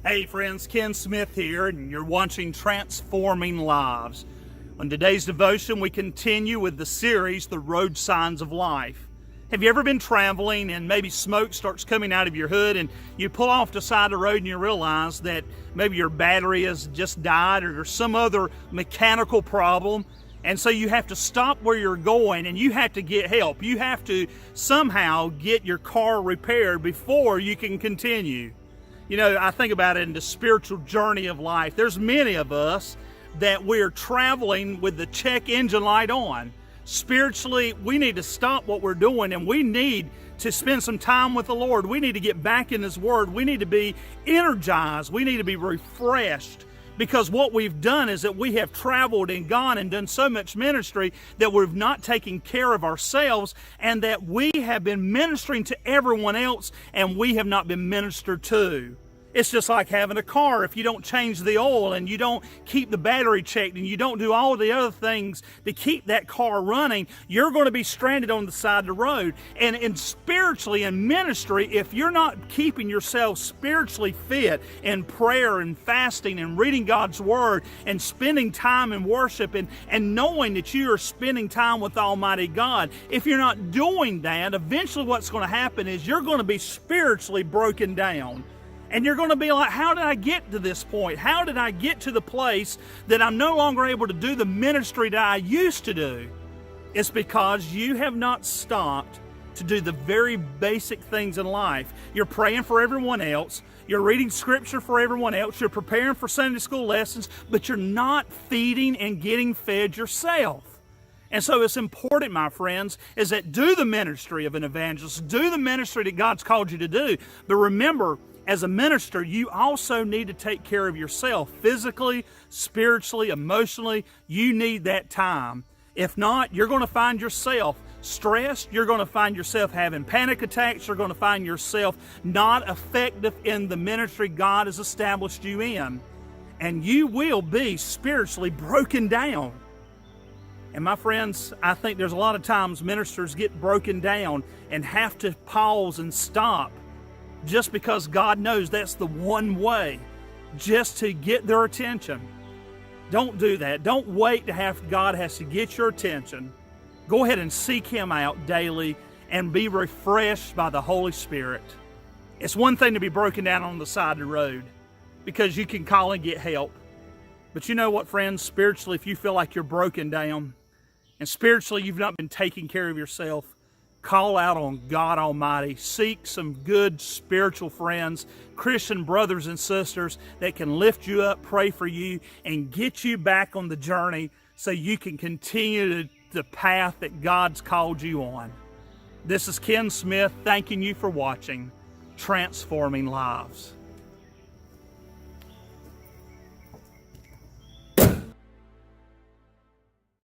Hey friends, Ken Smith here, and you're watching Transforming Lives. On today's devotion, we continue with the series, The Road Signs of Life. Have you ever been traveling and maybe smoke starts coming out of your hood and you pull off the side of the road and you realize that maybe your battery has just died or there's some other mechanical problem, and so you have to stop where you're going and you have to get help. You have to somehow get your car repaired before you can continue. You know, I think about it in the spiritual journey of life. There's many of us that we're traveling with the check engine light on. Spiritually, we need to stop what we're doing and we need to spend some time with the Lord. We need to get back in His Word. We need to be energized. We need to be refreshed, because what we've done is that we have traveled and gone and done so much ministry that we've not taken care of ourselves, and that we have been ministering to everyone else and we have not been ministered to. It's just like having a car. If you don't change the oil and you don't keep the battery checked and you don't do all the other things to keep that car running, you're going to be stranded on the side of the road. And spiritually, in ministry, if you're not keeping yourself spiritually fit in prayer and fasting and reading God's Word and spending time in worship and knowing that you are spending time with Almighty God, if you're not doing that, eventually what's going to happen is you're going to be spiritually broken down. And you're going to be like, how did I get to this point? How did I get to the place that I'm no longer able to do the ministry that I used to do? It's because you have not stopped to do the very basic things in life. You're praying for everyone else. You're reading scripture for everyone else. You're preparing for Sunday school lessons, but you're not feeding and getting fed yourself. And so it's important, my friends, is that do the ministry of an evangelist. Do the ministry that God's called you to do. But remember, as a minister, you also need to take care of yourself physically, spiritually, emotionally. You need that time. If not, you're going to find yourself stressed. You're going to find yourself having panic attacks. You're going to find yourself not effective in the ministry God has established you in. And you will be spiritually broken down. And my friends, I think there's a lot of times ministers get broken down and have to pause and stop, just because God knows that's the one way just to get their attention. Don't do that. Don't wait to have God has to get your attention. Go ahead and seek Him out daily and be refreshed by the Holy Spirit. It's one thing to be broken down on the side of the road because you can call and get help. But you know what, friends? Spiritually, if you feel like you're broken down and spiritually you've not been taking care of yourself, call out on God Almighty. Seek some good spiritual friends, Christian brothers and sisters that can lift you up, pray for you, and get you back on the journey so you can continue the path that God's called you on. This is Ken Smith thanking you for watching Transforming Lives.